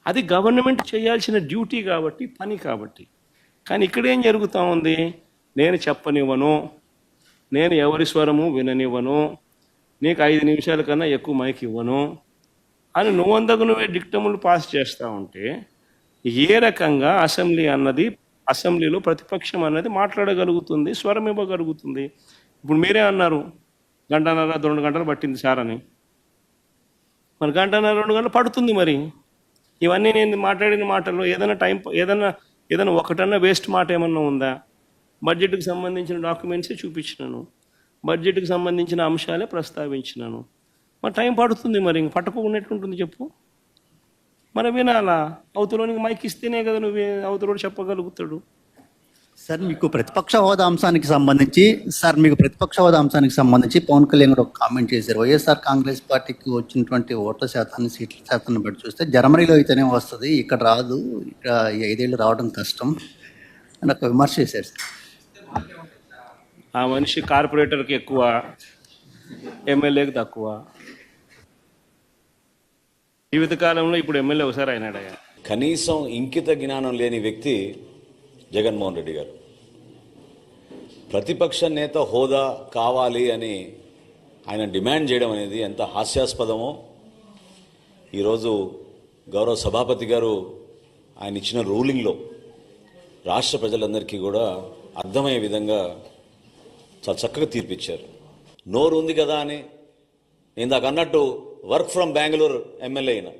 అది గవర్నమెంట్ చేయాల్సిన డ్యూటీ కాబట్టి, పని కాబట్టి. కానీ ఇక్కడ ఏం జరుగుతూ ఉంది? నేను చెప్పనివ్వను, నేను ఎవరి స్వరము విననివ్వను, నీకు 5 నిమిషాల కన్నా ఎక్కువ మైక్ ఇవ్వను అని నువ్వందకు నువ్వే డిక్టములు పాస్ చేస్తూ ఉంటే ఏ రకంగా అసెంబ్లీలో ప్రతిపక్షం అన్నది మాట్లాడగలుగుతుంది, స్వరం ఇవ్వగలుగుతుంది? ఇప్పుడు మీరే అన్నారు 1.5 గంటలు 2 గంటలు పట్టింది సార్ అని. మరి 1.5 గంటలు 2 గంటలు పడుతుంది. మరి ఇవన్నీ నేను మాట్లాడిన మాటల్లో ఏదైనా ఒకటన్నా వేస్ట్ మాట ఏమన్నా ఉందా? బడ్జెట్కి సంబంధించిన డాక్యుమెంట్సే చూపించినాను, బడ్జెట్కి సంబంధించిన అంశాలే ప్రస్తావించినాను. మరి టైం పడుతుంది. మరి ఇంక పట్టకపోయినట్టుంటుంది చెప్పు. మరి వినాలా? అవతలోనికి మైక్ ఇస్తేనే కదా నువ్వు అవతలోడు చెప్పగలుగుతాడు. సార్ మీకు ప్రతిపక్ష హోదా అంశానికి సంబంధించి పవన్ కళ్యాణ్ గారు ఒక కామెంట్ చేశారు. వైఎస్ఆర్ కాంగ్రెస్ పార్టీకి వచ్చినటువంటి ఓట్ల శాతాన్ని, సీట్ల శాతాన్ని బట్టి చూస్తే జర్మనీలో అయితేనే వస్తుంది, ఇక్కడ రాదు, ఇక్కడ 5 ఏళ్ళు రావడం కష్టం అని ఒక విమర్శ చేశారు సార్. ఆ మనిషి కార్పొరేటర్కి ఎక్కువ, ఎమ్మెల్యేకి తక్కువ. జీవితకాలంలో ఇప్పుడు ఎమ్మెల్యే ఒకసారి అయినాడయ్యా. కనీసం ఇంకిత జ్ఞానం లేని వ్యక్తి జగన్మోహన్ రెడ్డి గారు. ప్రతిపక్ష నేత హోదా కావాలి అని ఆయన డిమాండ్ చేయడం అనేది ఎంత హాస్యాస్పదమో ఈరోజు గౌరవ సభాపతి గారు ఆయన ఇచ్చిన రూలింగ్లో రాష్ట్ర ప్రజలందరికీ కూడా అర్థమయ్యే విధంగా చాలా చక్కగా తీర్పిచ్చారు. నోరు ఉంది కదా అని ఇందాక అన్నట్టు వర్క్ ఫ్రమ్ బెంగళూరు ఎమ్మెల్యే అయినా,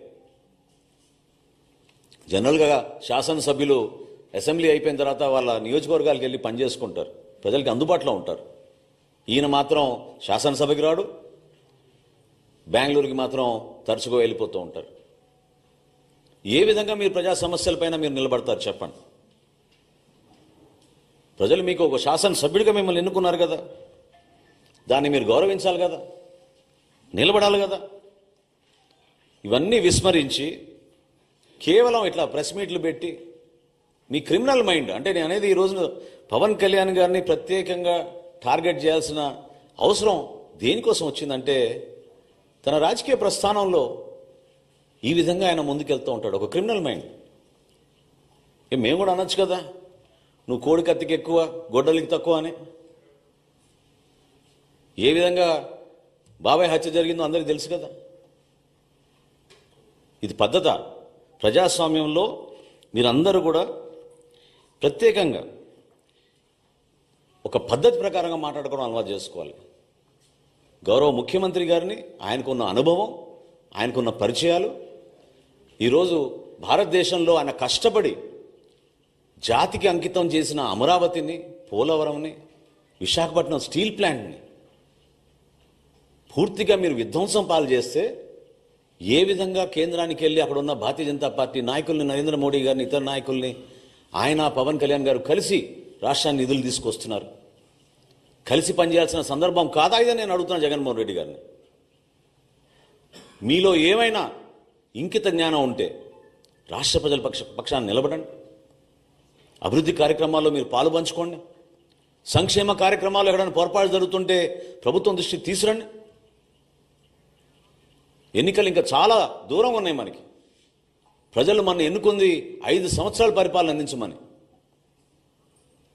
జనరల్గా శాసనసభ్యులు అసెంబ్లీ అయిపోయిన తర్వాత వాళ్ళ నియోజకవర్గాలకు వెళ్ళి పనిచేసుకుంటారు, ప్రజలకి అందుబాటులో ఉంటారు. ఈయన మాత్రం శాసనసభకి రాడు, బెంగళూరుకి మాత్రం తరచుగా వెళ్ళిపోతూ ఉంటారు. ఏ విధంగా మీరు ప్రజా సమస్యలపైన మీరు నిలబడతారు చెప్పండి? ప్రజలు మీకు ఒక శాసనసభ్యుడిగా మిమ్మల్ని ఎన్నుకున్నారు కదా, దాన్ని మీరు గౌరవించాలి కదా, నిలబడాలి కదా. ఇవన్నీ విస్మరించి కేవలం ఇట్లా ప్రెస్ మీట్లు పెట్టి మీ క్రిమినల్ మైండ్, అంటే నేను అనేది ఈ రోజున పవన్ కళ్యాణ్ గారిని ప్రత్యేకంగా టార్గెట్ చేయాల్సిన అవసరం దేనికోసం వచ్చిందంటే తన రాజకీయ ప్రస్థానంలో ఈ విధంగా ఆయన ముందుకెళ్తూ ఉంటాడు, ఒక క్రిమినల్ మైండ్. మేము కూడా అనొచ్చు కదా, నువ్వు కోడి కత్తికి ఎక్కువ గొడ్డలికి తక్కువ అని. ఏ విధంగా బాబాయ్ హత్య జరిగిందో అందరికీ తెలుసు కదా. ఇది పద్ధత? ప్రజాస్వామ్యంలో మీరందరూ కూడా ప్రత్యేకంగా ఒక పద్ధతి ప్రకారంగా మాట్లాడుకోవడం అలవాటు చేసుకోవాలి. గౌరవ ముఖ్యమంత్రి గారిని, ఆయనకున్న అనుభవం, ఆయనకున్న పరిచయాలు, ఈరోజు భారతదేశంలో ఆయన కష్టపడి జాతికి అంకితం చేసిన అమరావతిని, పోలవరంని, విశాఖపట్నం స్టీల్ ప్లాంట్ని పూర్తిగా మీరు విధ్వంసం పాలు చేస్తే ఏ విధంగా కేంద్రానికి వెళ్ళి అక్కడ ఉన్న భారతీయ జనతా పార్టీ నాయకుల్ని, నరేంద్ర మోడీ గారిని, ఇతర నాయకుల్ని, ఆయన పవన్ కళ్యాణ్ గారు కలిసి రాష్ట్రాన్ని నిధులు తీసుకొస్తున్నారు. కలిసి పనిచేయాల్సిన సందర్భం కాదా ఇదని నేను అడుగుతున్నాను జగన్మోహన్ రెడ్డి గారిని. మీలో ఏమైనా ఇంకిత జ్ఞానం ఉంటే రాష్ట్ర ప్రజల పక్షాన్ని నిలబడండి. అభివృద్ధి కార్యక్రమాల్లో మీరు పాలు పంచుకోండి. సంక్షేమ కార్యక్రమాలు ఎక్కడైనా పొరపాటు జరుగుతుంటే ప్రభుత్వం దృష్టికి తీసుకురండి. ఎన్నికలు ఇంకా చాలా దూరం ఉన్నాయి మనకి. ప్రజలు మన ఎన్నుకుంది 5 సంవత్సరాల పరిపాలన అందించమని.